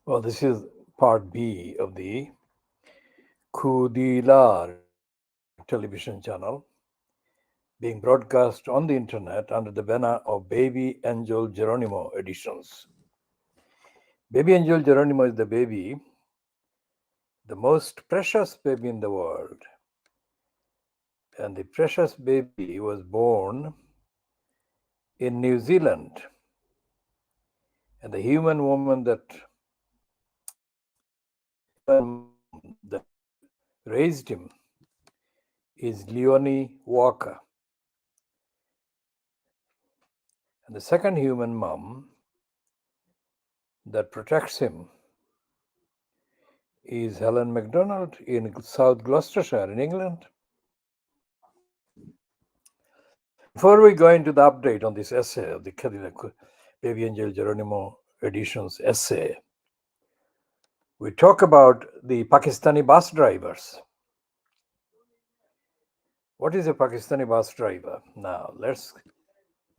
Well, this is part B of the KHOODEELAAR television channel being broadcast on the internet under the banner of Baby Angel Geronimo Editions. Baby Angel Geronimo is the baby, the most precious baby in the world. And the precious baby was born in New Zealand. And the human woman that raised him is Leonie Walker. And the second human mom that protects him is Helen MacDonald in South Gloucestershire in England. Before we go into the update on this essay of the Baby Angel Geronimo Editions essay, we talk about the Pakistani bus drivers. What is a Pakistani bus driver? Now, let's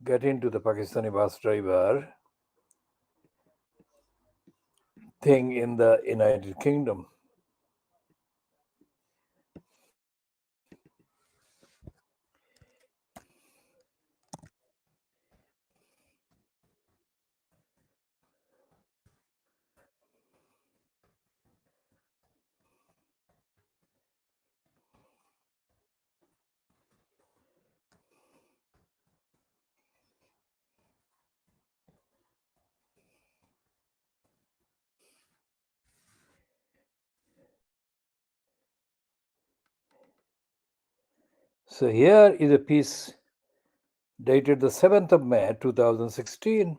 get into the Pakistani bus driver thing in the United Kingdom. So here is a piece dated the 7th of May 2016.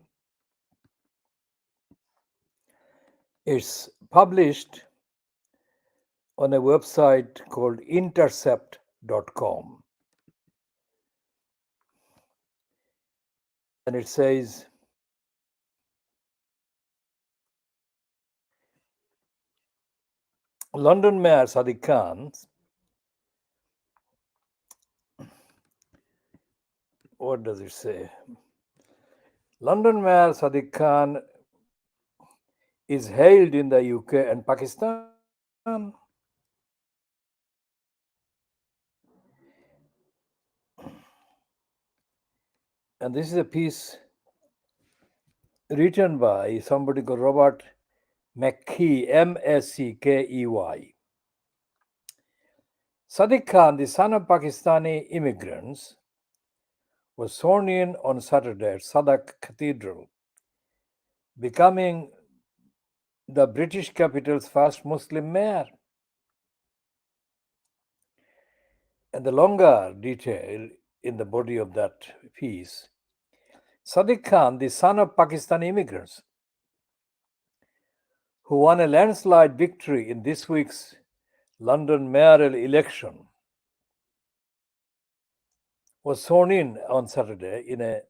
It's published on a website called intercept.com. And it says, London Mayor Sadiq Khan, what does it say? London Mayor Sadiq Khan is hailed in the UK and Pakistan. And this is a piece written by somebody called Robert McKee, Mackey. Sadiq Khan, the son of Pakistani immigrants, was sworn in on Saturday at Sadak Cathedral, becoming the British capital's first Muslim mayor. And the longer detail in the body of that piece, Sadiq Khan, the son of Pakistani immigrants, who won a landslide victory in this week's London mayoral election, was sworn in on Saturday in a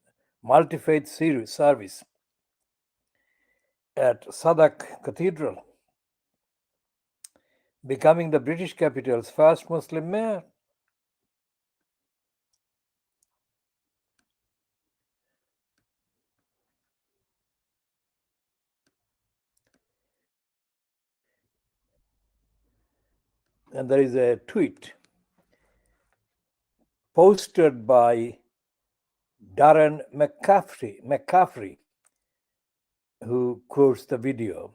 multi-faith service at Sadak Cathedral, becoming the British capital's first Muslim mayor. And there is a tweet posted by Darren McCaffrey, who quotes the video,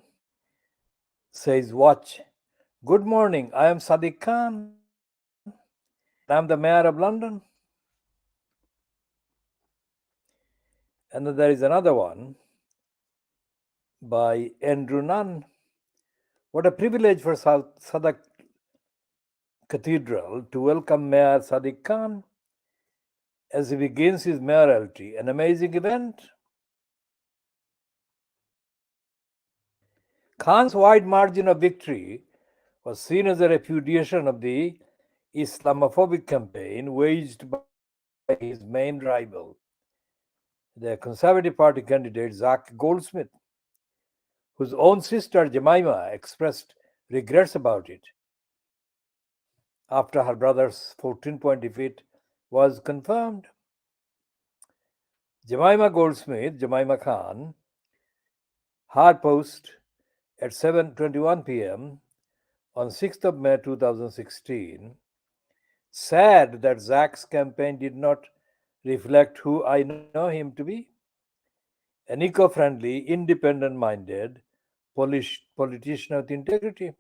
says, watch, good morning, I am Sadiq Khan, and I'm the mayor of London. And then there is another one by Andrew Nunn. What a privilege for Sadak Cathedral to welcome Mayor Sadiq Khan as he begins his mayoralty, an amazing event. Khan's wide margin of victory was seen as a repudiation of the Islamophobic campaign waged by his main rival, the Conservative Party candidate Zach Goldsmith, whose own sister Jemima expressed regrets about it after her brother's 14-point defeat was confirmed. Jemima Goldsmith, Jemima Khan, her post at 7:21 p.m. on 6th of May 2016 said that Zach's campaign did not reflect who I know him to be, an eco-friendly, independent-minded politician with integrity.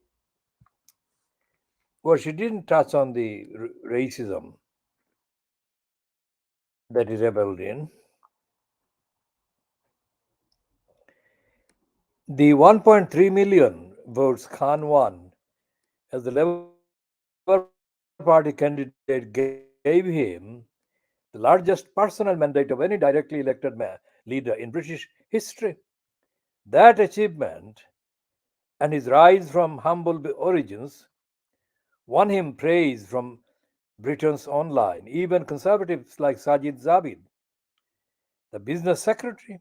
Well, she didn't touch on the racism that he rebelled in. The 1.3 million votes Khan won as the Labour Party candidate gave him the largest personal mandate of any directly elected leader in British history. That achievement and his rise from humble origins won him praise from Britons online, even conservatives like Sajid Javid, the business secretary,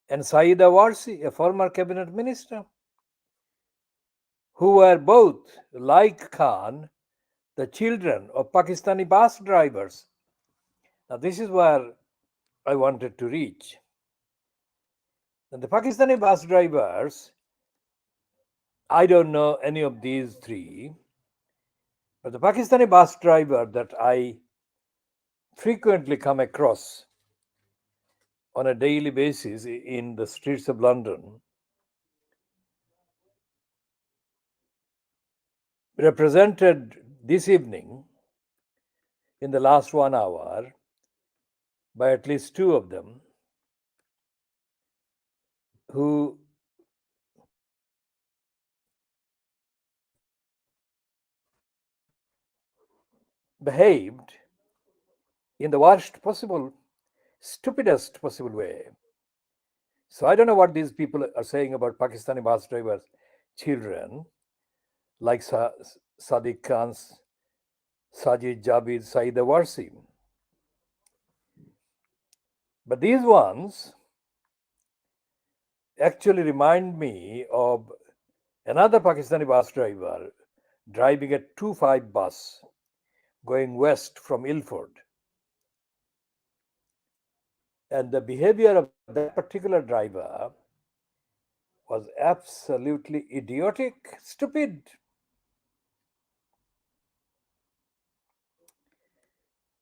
and Saida Warsi, a former cabinet minister, who were both, like Khan, the children of Pakistani bus drivers. Now, this is where I wanted to reach. And the Pakistani bus drivers, I don't know any of these three, but the Pakistani bus driver that I frequently come across on a daily basis in the streets of London represented this evening in the last 1 hour by at least two of them who behaved in the worst possible, stupidest possible way. So I don't know what these people are saying about Pakistani bus drivers' children, like Sadiq Khan's Sajid Javid, Saida Warsi. But these ones actually remind me of another Pakistani bus driver driving a 2-5 bus going west from Ilford. And the behavior of that particular driver was absolutely idiotic, stupid.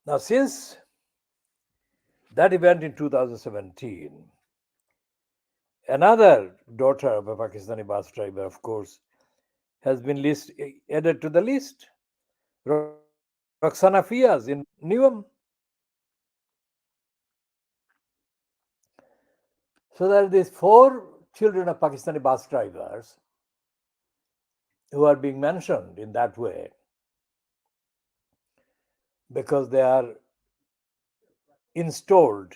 Now, since that event in 2017, another daughter of a Pakistani bus driver, of course, has been added to the list. Roxana Fiaz in Newham. So there are these 4 children of Pakistani bus drivers who are being mentioned in that way because they are installed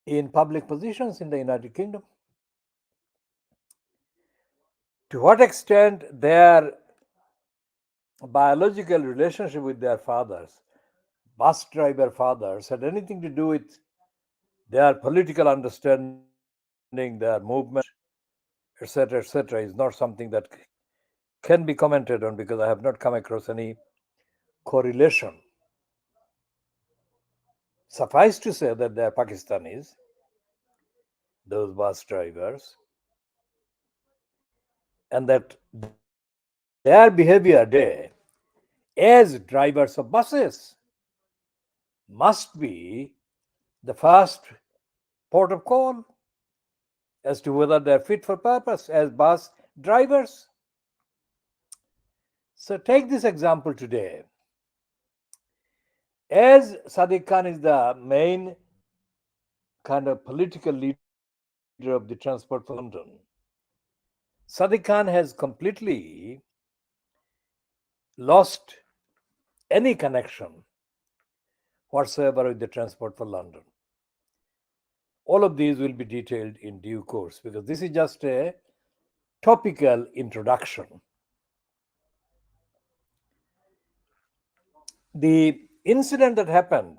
in public positions in the United Kingdom. To what extent their biological relationship with their fathers, bus driver fathers, had anything to do with their political understanding, their movement, etc., is not something that can be commented on because I have not come across any correlation. Suffice to say that they are Pakistanis, those bus drivers, and that their behavior today as drivers of buses must be the first port of call as to whether they're fit for purpose as bus drivers. So take this example today. As Sadiq Khan is the main kind of political leader of the Transport for London, Sadiq Khan has completely lost any connection whatsoever with the Transport for London. All of these will be detailed in due course because this is just a topical introduction. The incident that happened,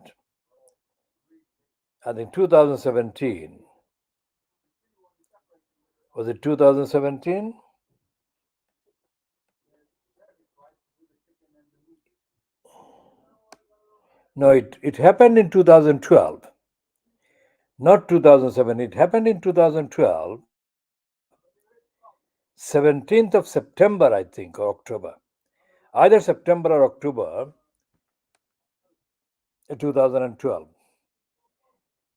I think 2017, was it 2017? No, it happened in 2012. Not 2007, it happened in 2012, 17th of September, I think, or October. Either September or October 2012.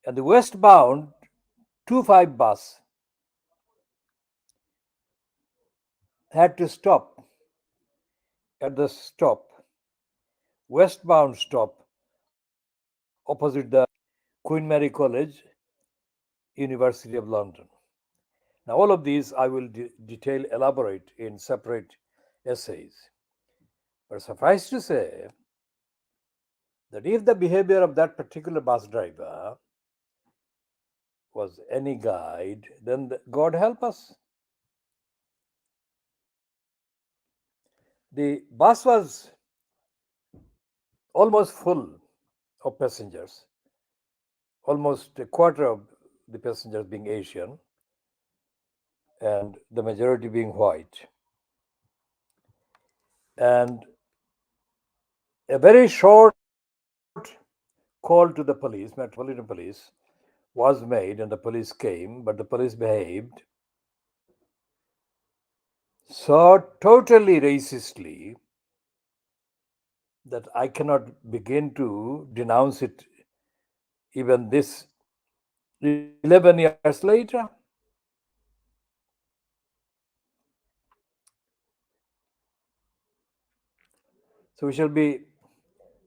And the westbound 25 bus had to stop at the stop, westbound stop, opposite the Queen Mary College, University of London. Now, all of these I will detail, elaborate in separate essays. But suffice to say that if the behavior of that particular bus driver was any guide, then God help us. The bus was almost full of passengers, almost a quarter of the passengers being Asian and the majority being white. And a very short call to the police, Metropolitan Police, was made and the police came, but the police behaved so totally racistly that I cannot begin to denounce it even this 11 years later. So we shall be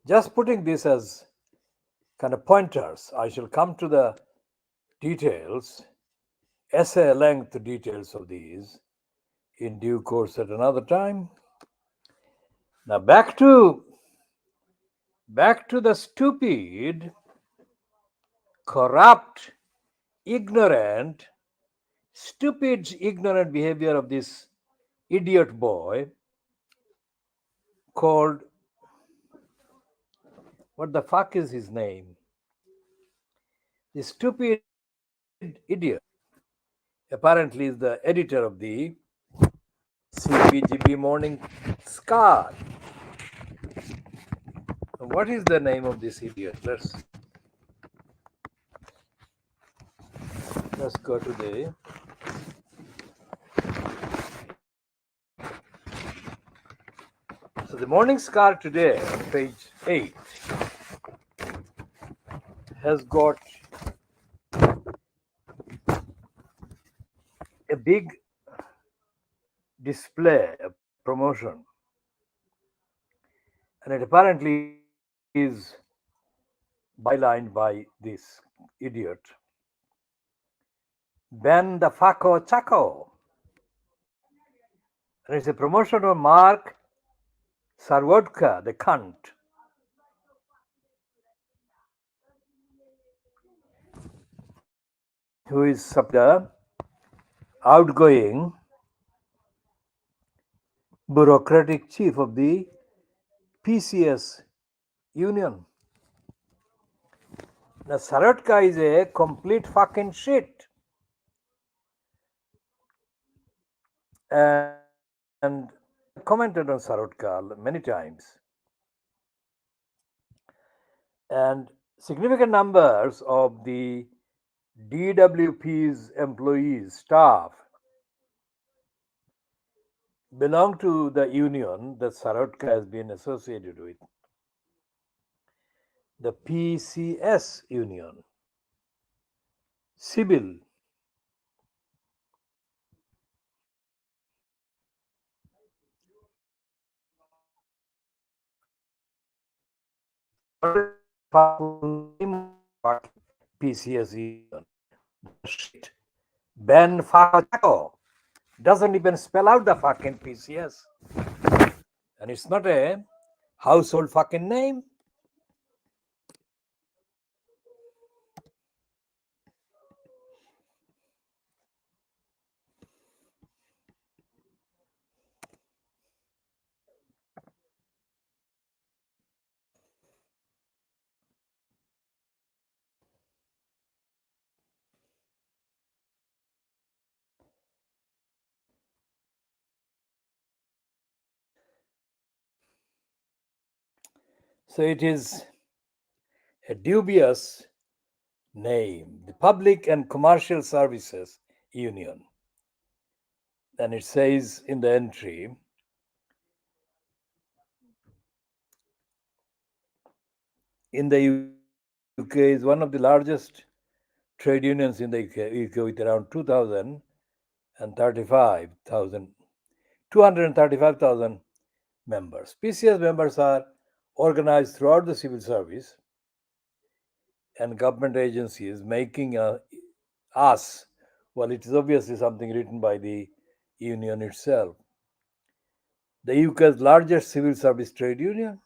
just putting this as kind of pointers. I shall come to the details, essay length details of these in due course at another time. Now back to the stupid, corrupt, ignorant, ignorant behavior of this idiot boy called, what the fuck is his name? The stupid idiot apparently is the editor of the CBGB Morning Scar. What is the name of this idiot? Let's go to the the Morning Scar today on page 8 has got a big display, a promotion, and it apparently is bylined by this idiot. Ben the Faco Chaco. And it's a promotion of Mark Sarvodka, the cunt. Who is the outgoing bureaucratic chief of the PCS union. Now, Sarotka is a complete fucking shit. And I commented on Sarotka many times. And significant numbers of the DWP's employees, staff, belong to the union that Sarotka has been associated with, the PCS union, Civil. PCS union. Shit. Ben Faco doesn't even spell out the fucking PCS. And it's not a household fucking name. So it is a dubious name, the Public and Commercial Services Union. And it says in the entry, in the UK is one of the largest trade unions in the UK with around 235,000 members. PCS members are organized throughout the civil service and government agencies, making us, well, it is obviously something written by the union itself, the UK's largest civil service trade union.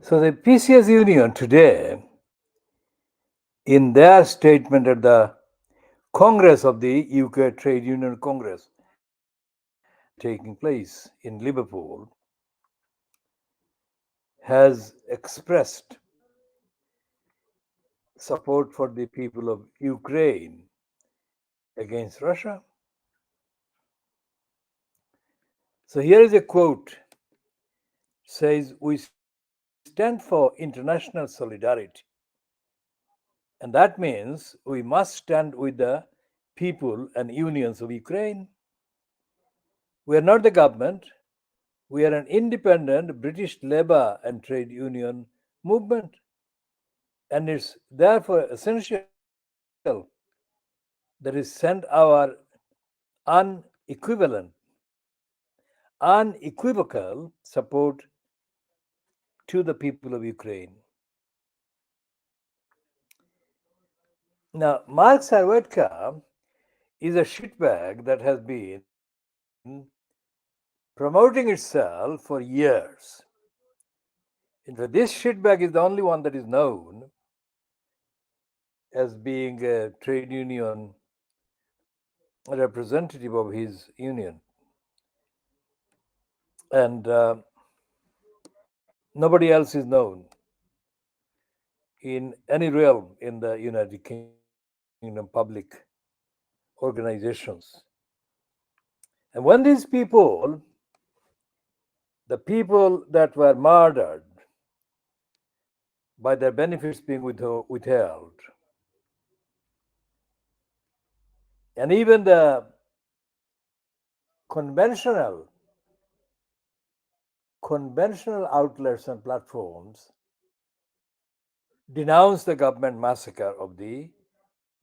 So the PCS union today, in their statement at the Congress of the UK Trade Union Congress taking place in Liverpool, has expressed support for the people of Ukraine against Russia. So here is a quote, says, "We stand for international solidarity. And that means we must stand with the people and unions of Ukraine. We are not the government. We are an independent British labor and trade union movement. And it's therefore essential that we send our unequivalent, unequivocal support to the people of Ukraine." Now, Mark Servetka is a shitbag that has been promoting itself for years. In fact, this shitbag is the only one that is known as being a trade union representative of his union. And nobody else is known in any realm in the United Kingdom public organizations. And when these people, the people that were murdered by their benefits being withheld, and even the conventional outlets and platforms denounce the government massacre of the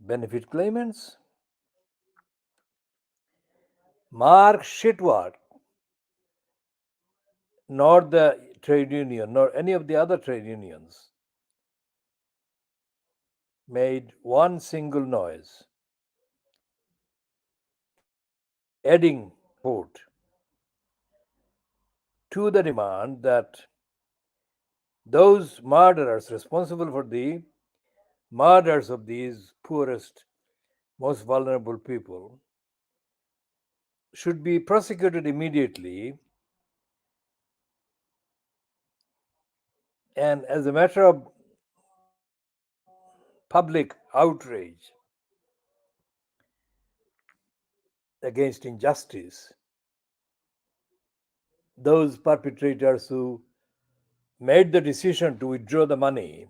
benefit claimants. Mark Shitward, nor the trade union, nor any of the other trade unions made one single noise adding support to the demand that those murderers responsible for the murders of these poorest, most vulnerable people should be prosecuted immediately, and as a matter of public outrage against injustice, those perpetrators who made the decision to withdraw the money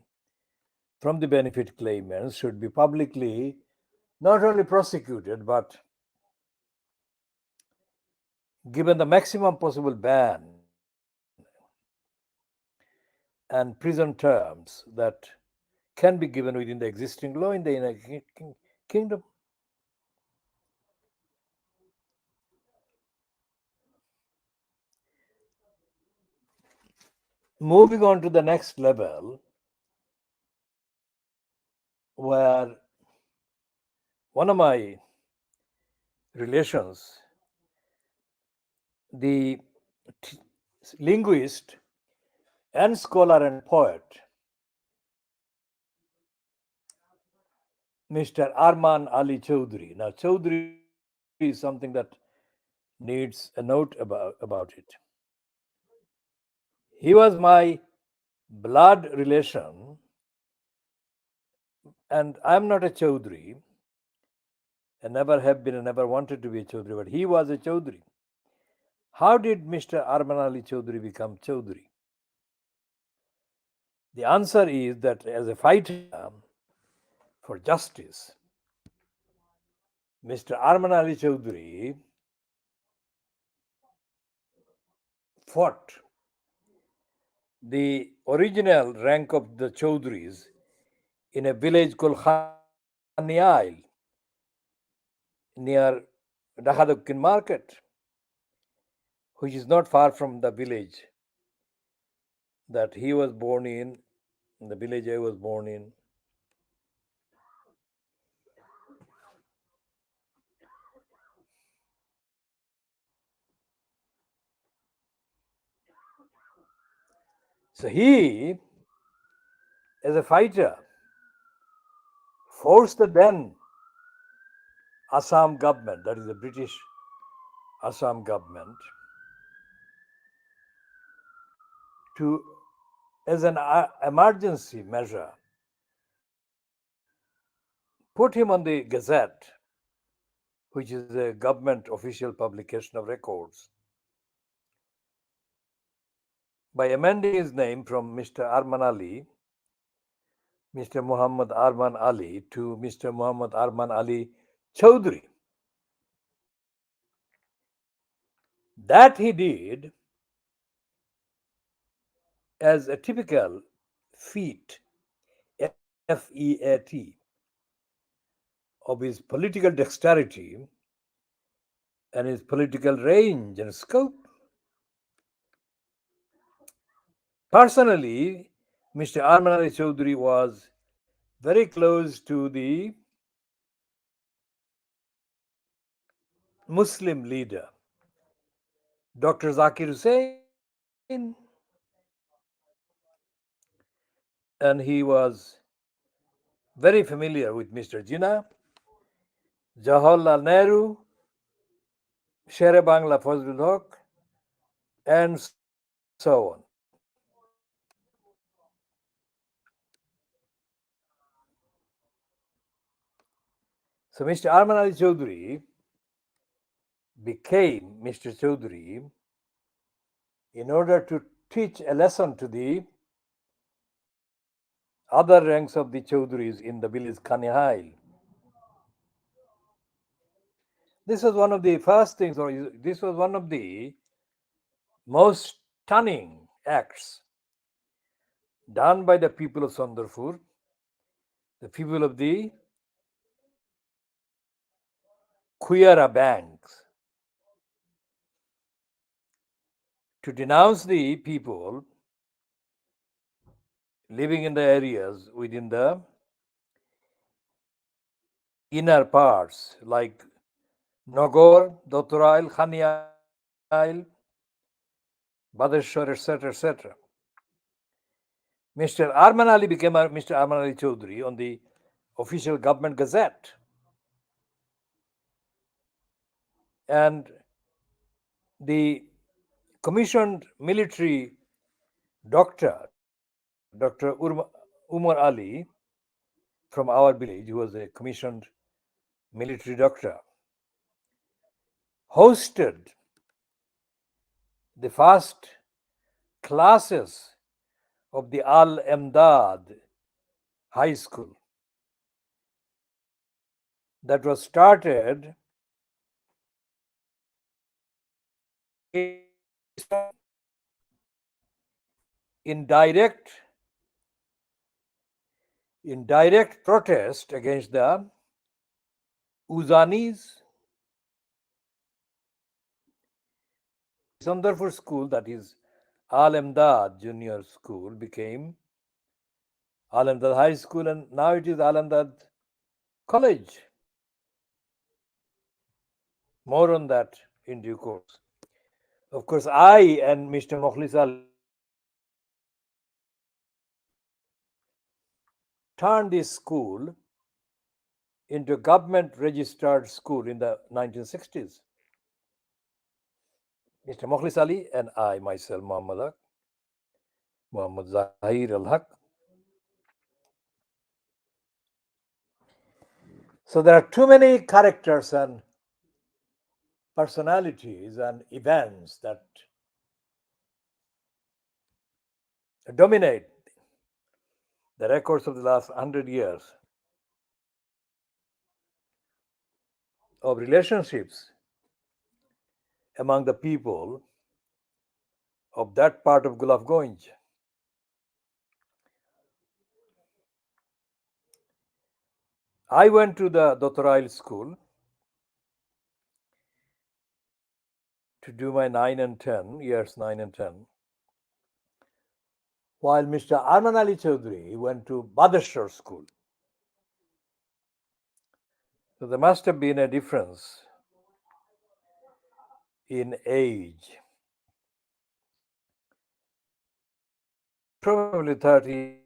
from the benefit claimants should be publicly not only prosecuted but given the maximum possible ban and prison terms that can be given within the existing law in the United Kingdom. moving on to the next level, where one of my relations, the linguist and scholar and poet, Mr. Arman Ali Chowdhury. Now, Chowdhury is something that needs a note about it. He was my blood relation, and I'm not a Chowdhury, and never have been and never wanted to be a Chowdhury, but he was a Chowdhury. How did Mr. Arman Ali Chowdhury become Chowdhury? The answer is that as a fighter for justice, Mr. Arman Ali Chowdhury fought the original rank of the Chowdhuries in a village called Khaniail near Dakhadukin market, which is not far from the village that he was born in, the village I was born in. So he, as a fighter, forced the then Assam government, that is the British Assam government, to, as an emergency measure, put him on the Gazette, which is a government official publication of records, by amending his name from Mr. Arman Ali, Mr. Muhammad Arman Ali, to Mr. Muhammad Arman Ali Chowdhury. That he did as a typical feat, FEAT, of his political dexterity and his political range and scope. Personally, Mr. Arman Ali Chowdhury was very close to the Muslim leader, Dr. Zakir Hussain, and he was very familiar with Mr. Jinnah, Jawaharlal Nehru, Sher Bangla Fazlul Haq, and so on. So Mr. Arman Ali Chowdhury became Mr. Chowdhury in order to teach a lesson to the other ranks of the Chowdhuries in the village Khaniail. This was one of the first things, or this was one of the most stunning acts done by the people of Sandarpur, the people of the Kuyara banks, to denounce the people living in the areas within the inner parts like Nagor, Dotorail, Khaniail, Badeshwar, etc. Mr. Arman Ali became Mr. Arman Ali Chowdhury on the official government gazette. And the commissioned military doctor, Dr. Umar Ali, from our village, who was a commissioned military doctor, hosted the first classes of the Al Emdad High School that was started in direct protest against the Uzanis. Sandarpur school, that is Al Imdad Junior School became Al Imdad High School, and now it is Al Imdad College. More on that in due course. Of course, I and Mr. Mokhlis Ali turned this school into a government registered school in the 1960s. Mr. Mokhlis Ali and I, myself, Muhammad Zahir al Haq. So there are too many characters and personalities and events that dominate the records of the last 100 years of relationships among the people of that part of Gulf Ganj. I went to the Dotorail school to do my 9 and 10, years 9 and 10, while Mr. Arman Ali Chaudhry went to Badeshwar school. So there must have been a difference in age, probably 30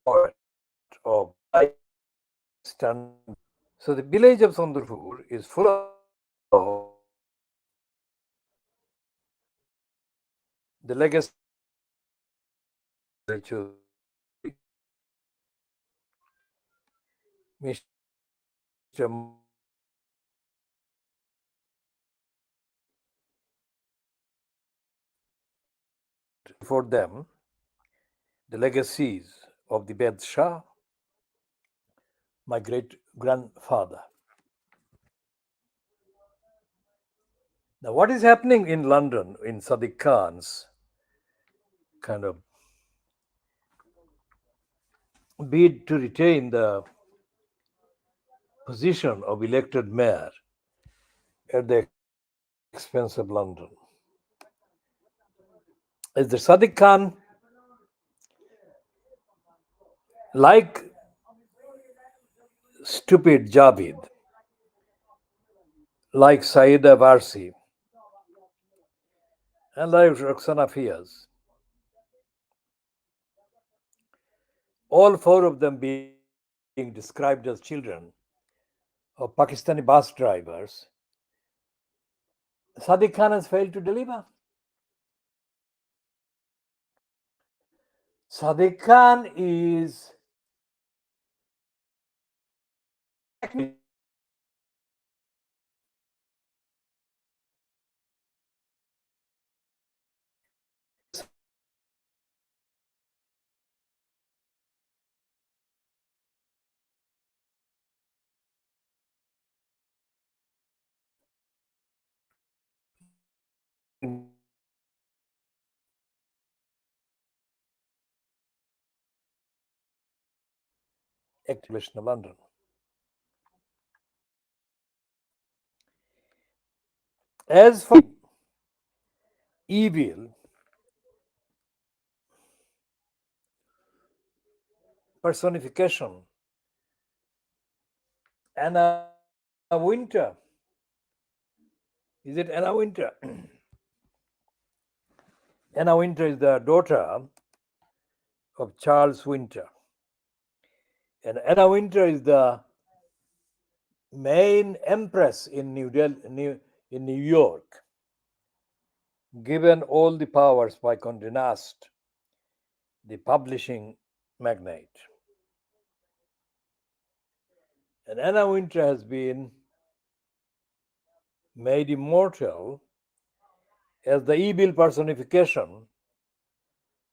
poet of stand. So the village of Sandurpur is full of the legacy of Mr. For them, the legacies of the Vedh Shah, my great grandfather. Now, what is happening in London in Sadiq Khan's kind of bid to retain the position of elected mayor at the expense of London? Is the Sadiq Khan, like stupid Javid, like Saida Varsi, and like Roxana Fiaz, all four of them being described as children of Pakistani bus drivers, Sadiq Khan has failed to deliver. Sadiq Khan is activist in London. As for evil personification, Anna Winter. Is it Anna Winter? Anna Winter is the daughter of Charles Winter. And Anna Winter is the main empress in in New York, given all the powers by Condé Nast, the publishing magnate. And Anna Winter has been made immortal as the evil personification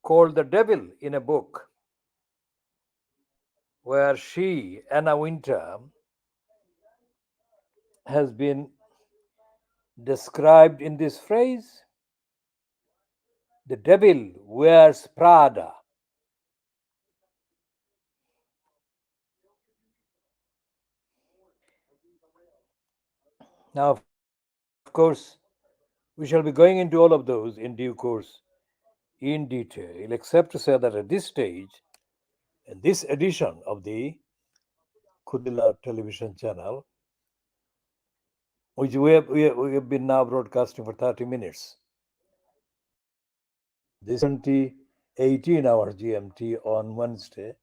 called the devil in a book where she, Anna Winter, has been described in this phrase: The Devil Wears Prada. Now, of course, we shall be going into all of those in due course in detail, except to say that at this stage, in this edition of the Khudila television channel, which we have been now broadcasting for 30 minutes, this is 2018 hours GMT on Wednesday,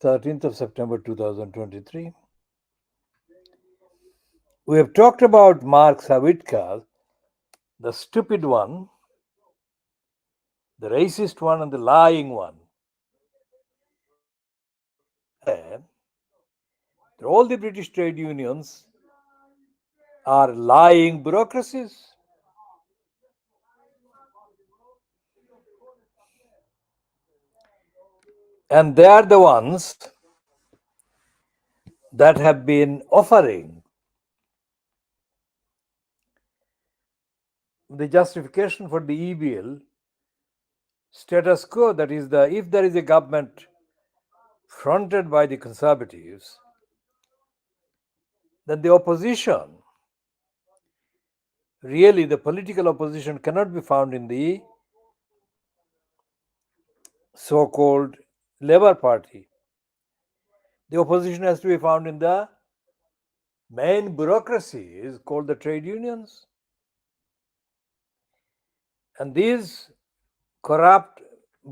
13th of September 2023. We have talked about Mark Savitka, the stupid one, the racist one, and the lying one. And all the British trade unions are lying bureaucracies. And they are the ones that have been offering the justification for the EBL status quo. That is, if there is a government fronted by the Conservatives, then the opposition, really the political opposition, cannot be found in the so-called Labour Party. The opposition has to be found in the main bureaucracies called the trade unions. And these corrupt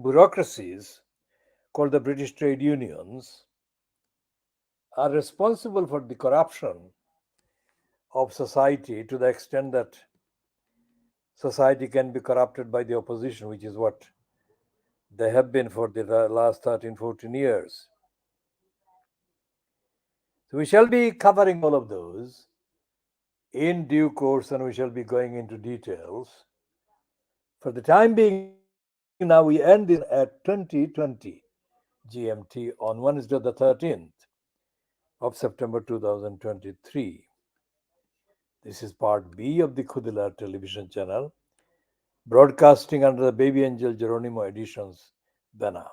bureaucracies called the British trade unions are responsible for the corruption of society to the extent that society can be corrupted by the opposition, which is what they have been for the last 13, 14 years. So we shall be covering all of those in due course, and we shall be going into details. For the time being, now we end this at 2020 GMT on Wednesday the 13th of September 2023. This is part B of the Khudila television channel, broadcasting under the Baby Angel Geronimo Editions banner.